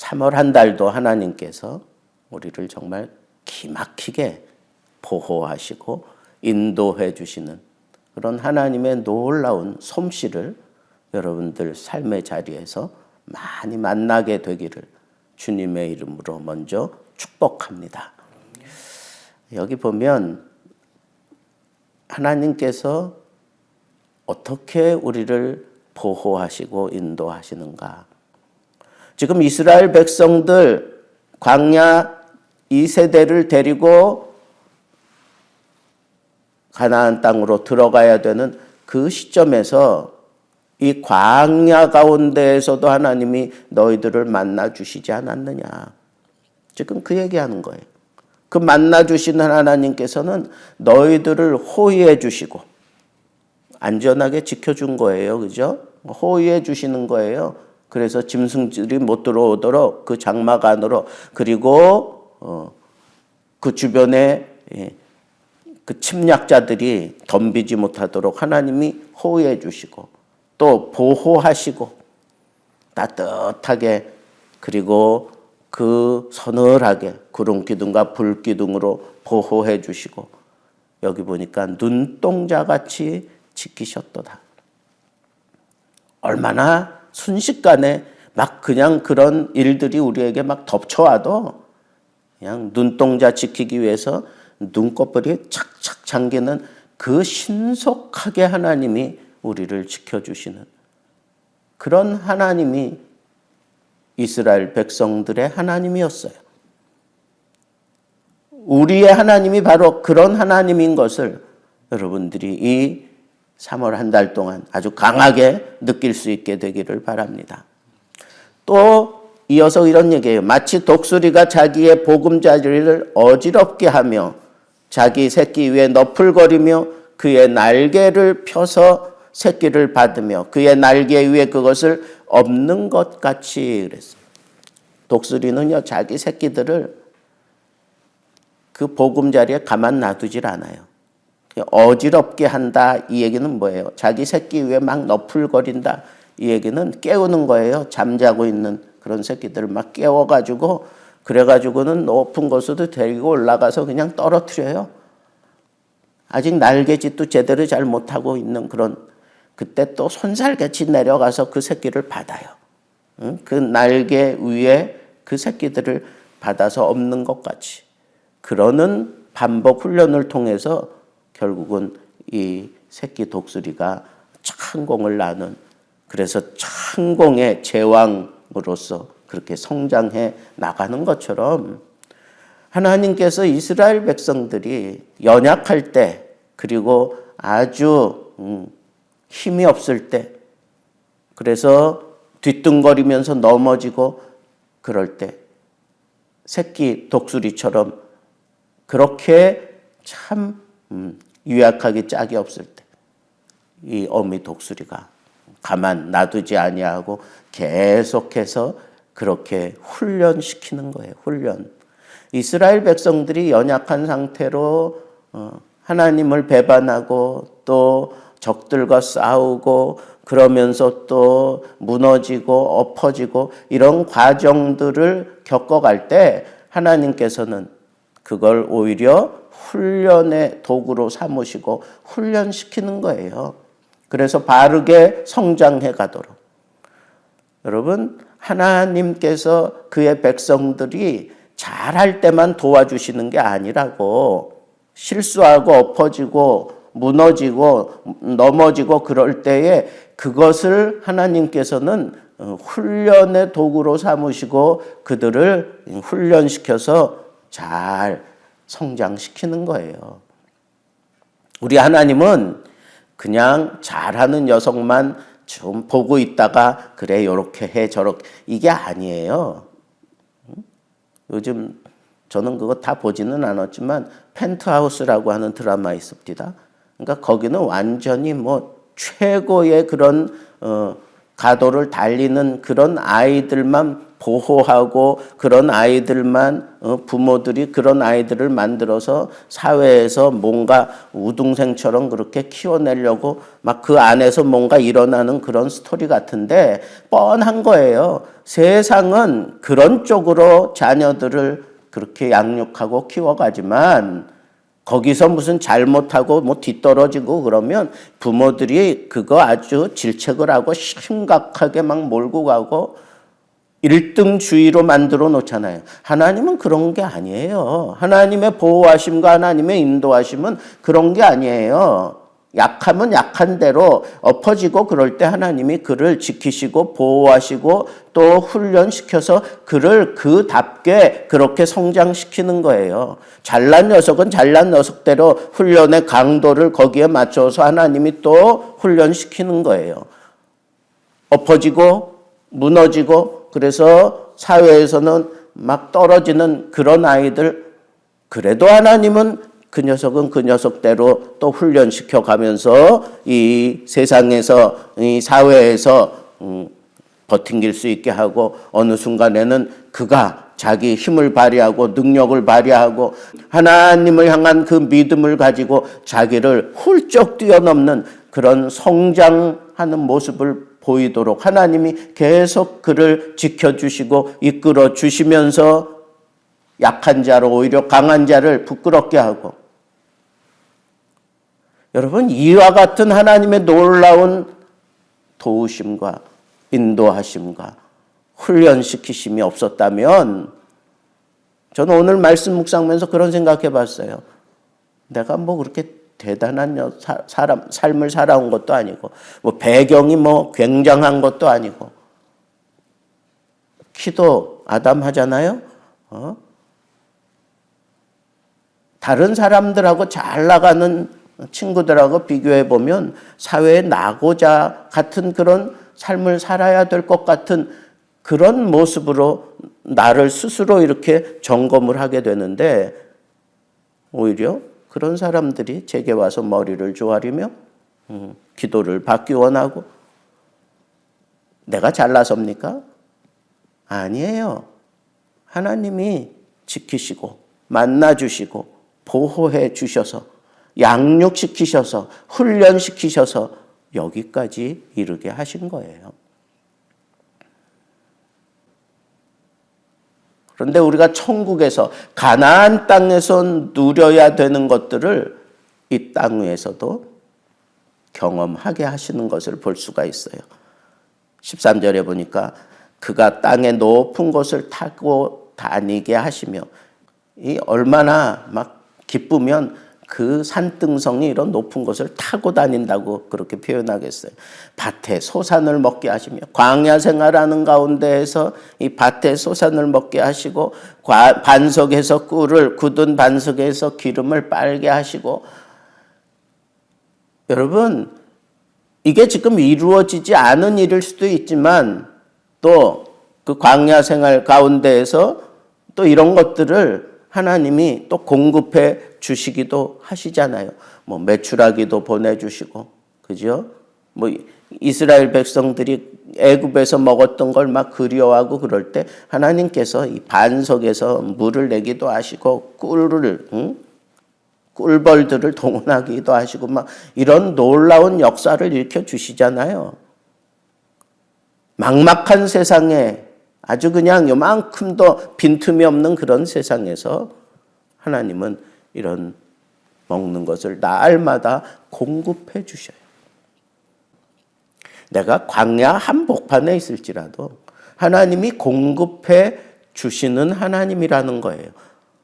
3월 한 달도 하나님께서 우리를 정말 기막히게 보호하시고 인도해 주시는 그런 하나님의 놀라운 솜씨를 여러분들 삶의 자리에서 많이 만나게 되기를 주님의 이름으로 먼저 축복합니다. 여기 보면 하나님께서 어떻게 우리를 보호하시고 인도하시는가. 지금 이스라엘 백성들 광야 2세대를 데리고 가나안 땅으로 들어가야 되는 그 시점에서 이 광야 가운데에서도 하나님이 너희들을 만나 주시지 않았느냐. 지금 그 얘기하는 거예요. 그 만나 주시는 하나님께서는 너희들을 호위해 주시고 안전하게 지켜준 거예요. 그죠? 호위해 주시는 거예요. 그래서 짐승들이 못 들어오도록 그 장막 안으로 그리고 그 주변에 그 침략자들이 덤비지 못하도록 하나님이 호위해 주시고 또 보호하시고 따뜻하게 그리고 그 서늘하게 구름 기둥과 불 기둥으로 보호해 주시고 여기 보니까 눈동자같이 지키셨도다. 얼마나 순식간에 막 그냥 그런 일들이 우리에게 막 덮쳐와도 그냥 눈동자 지키기 위해서 눈꺼풀이 착착 잠기는 그 신속하게 하나님이 우리를 지켜주시는 그런 하나님이 이스라엘 백성들의 하나님이었어요. 우리의 하나님이 바로 그런 하나님인 것을 여러분들이 이 3월 한 달 동안 아주 강하게 느낄 수 있게 되기를 바랍니다. 또 이어서 이런 얘기예요. 마치 독수리가 자기의 보금자리를 어지럽게 하며 자기 새끼 위에 너풀거리며 그의 날개를 펴서 새끼를 받으며 그의 날개 위에 그것을 엎는 것 같이 그랬어요. 독수리는요, 자기 새끼들을 그 보금자리에 가만 놔두질 않아요. 어지럽게 한다 이 얘기는 뭐예요? 자기 새끼 위에 막 너풀거린다 이 얘기는 깨우는 거예요. 잠자고 있는 그런 새끼들을 막 깨워가지고 그래가지고는 높은 곳으로 데리고 올라가서 그냥 떨어뜨려요. 아직 날개짓도 제대로 잘 못하고 있는 그런 그때 또 손살같이 내려가서 그 새끼를 받아요. 그 날개 위에 그 새끼들을 받아서 엎는 것 같이 그러는 반복 훈련을 통해서 결국은 이 새끼 독수리가 창공을 나는 그래서 창공의 제왕으로서 그렇게 성장해 나가는 것처럼 하나님께서 이스라엘 백성들이 연약할 때 그리고 아주 힘이 없을 때 그래서 뒤뚱거리면서 넘어지고 그럴 때 새끼 독수리처럼 그렇게 참 유약하기 짝이 없을 때 이 어미 독수리가 가만 놔두지 아니하고 계속해서 그렇게 훈련시키는 거예요. 훈련. 이스라엘 백성들이 연약한 상태로 하나님을 배반하고 또 적들과 싸우고 그러면서 또 무너지고 엎어지고 이런 과정들을 겪어갈 때 하나님께서는 그걸 오히려 훈련의 도구로 삼으시고 훈련시키는 거예요. 그래서 바르게 성장해 가도록. 여러분, 하나님께서 그의 백성들이 잘할 때만 도와주시는 게 아니라고 실수하고 엎어지고 무너지고 넘어지고 그럴 때에 그것을 하나님께서는 훈련의 도구로 삼으시고 그들을 훈련시켜서 잘 성장시키는 거예요. 우리 하나님은 그냥 잘하는 여성만 좀 보고 있다가 그래 요렇게 해 저렇게 이게 아니에요. 요즘 저는 그거 다 보지는 않았지만 펜트하우스라고 하는 드라마 있습니다. 그러니까 거기는 완전히 뭐 최고의 그런 가도를 달리는 그런 아이들만 보호하고 그런 아이들만 부모들이 그런 아이들을 만들어서 사회에서 뭔가 우등생처럼 그렇게 키워내려고 막 그 안에서 뭔가 일어나는 그런 스토리 같은데 뻔한 거예요. 세상은 그런 쪽으로 자녀들을 그렇게 양육하고 키워가지만 거기서 무슨 잘못하고 뭐 뒤떨어지고 그러면 부모들이 그거 아주 질책을 하고 심각하게 막 몰고 가고 1등주의로 만들어 놓잖아요. 하나님은 그런 게 아니에요. 하나님의 보호하심과 하나님의 인도하심은 그런 게 아니에요. 약하면 약한 대로 엎어지고 그럴 때 하나님이 그를 지키시고 보호하시고 또 훈련시켜서 그를 그답게 그렇게 성장시키는 거예요. 잘난 녀석은 잘난 녀석대로 훈련의 강도를 거기에 맞춰서 하나님이 또 훈련시키는 거예요. 엎어지고 무너지고 그래서 사회에서는 막 떨어지는 그런 아이들, 그래도 하나님은 그 녀석은 그 녀석대로 또 훈련시켜 가면서 이 세상에서 이 사회에서 버팅길 수 있게 하고 어느 순간에는 그가 자기 힘을 발휘하고 능력을 발휘하고 하나님을 향한 그 믿음을 가지고 자기를 훌쩍 뛰어넘는 그런 성장하는 모습을 보이도록 하나님이 계속 그를 지켜주시고 이끌어 주시면서 약한 자로 오히려 강한 자를 부끄럽게 하고, 여러분 이와 같은 하나님의 놀라운 도우심과 인도하심과 훈련시키심이 없었다면, 저는 오늘 말씀 묵상하면서 그런 생각해 봤어요. 내가 뭐 그렇게 대단한 삶을 살아온 것도 아니고 뭐 배경이 뭐 굉장한 것도 아니고, 키도 아담 하잖아요. 다른 사람들하고 잘 나가는 친구들하고 비교해 보면 사회의 낙오자 같은 그런 삶을 살아야 될 것 같은 그런 모습으로 나를 스스로 이렇게 점검을 하게 되는데, 오히려 그런 사람들이 제게 와서 머리를 조아리며 기도를 받기 원하고, 내가 잘나섭니까? 아니에요. 하나님이 지키시고 만나주시고 보호해 주셔서 양육시키셔서 훈련시키셔서 여기까지 이르게 하신 거예요. 그런데 우리가 천국에서 가나안 땅에서 누려야 되는 것들을 이 땅 위에서도 경험하게 하시는 것을 볼 수가 있어요. 13절에 보니까 그가 땅의 높은 곳을 타고 다니게 하시며, 이 얼마나 막 기쁘면 그 산등성이 이런 높은 곳을 타고 다닌다고 그렇게 표현하겠어요. 밭에 소산을 먹게 하시며, 광야 생활하는 가운데에서 이 밭에 소산을 먹게 하시고, 반석에서 꿀을, 굳은 반석에서 기름을 빨게 하시고. 여러분, 이게 지금 이루어지지 않은 일일 수도 있지만 또 그 광야 생활 가운데에서 또 이런 것들을 하나님이 또 공급해 주시기도 하시잖아요. 뭐 메추라기도 보내주시고, 그죠? 뭐 이스라엘 백성들이 애굽에서 먹었던 걸 막 그리워하고 그럴 때 하나님께서 이 반석에서 물을 내기도 하시고 꿀벌들을 동원하기도 하시고 막 이런 놀라운 역사를 일으켜 주시잖아요. 막막한 세상에 아주 그냥 요만큼도 빈틈이 없는 그런 세상에서 하나님은 이런 먹는 것을 날마다 공급해 주셔요. 내가 광야 한복판에 있을지라도 하나님이 공급해 주시는 하나님이라는 거예요.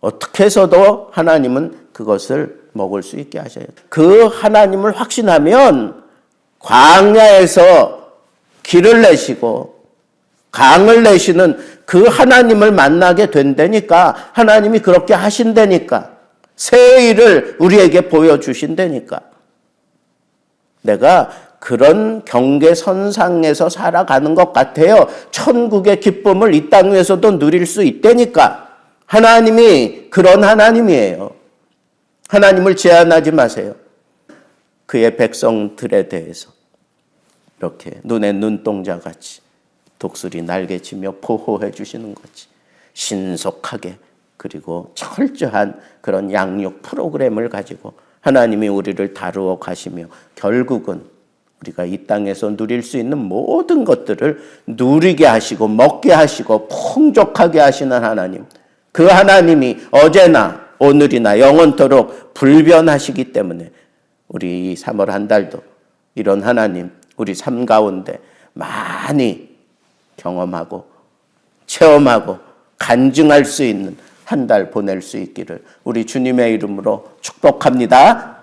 어떻게 해서도 하나님은 그것을 먹을 수 있게 하셔요. 그 하나님을 확신하면 광야에서 길을 내시고 강을 내시는 그 하나님을 만나게 된다니까, 하나님이 그렇게 하신다니까, 새 일을 우리에게 보여주신다니까. 내가 그런 경계선상에서 살아가는 것 같아요. 천국의 기쁨을 이 땅 위에서도 누릴 수 있다니까. 하나님이 그런 하나님이에요. 하나님을 제한하지 마세요. 그의 백성들에 대해서. 이렇게 눈에 눈동자 같이 독수리 날개치며 보호해 주시는 거지. 신속하게 그리고 철저한 그런 양육 프로그램을 가지고 하나님이 우리를 다루어 가시며 결국은 우리가 이 땅에서 누릴 수 있는 모든 것들을 누리게 하시고 먹게 하시고 풍족하게 하시는 하나님, 그 하나님이 어제나 오늘이나 영원토록 불변하시기 때문에 우리 이 3월 한 달도 이런 하나님 우리 삶 가운데 많이 경험하고 체험하고 간증할 수 있는 한 달 보낼 수 있기를 우리 주님의 이름으로 축복합니다.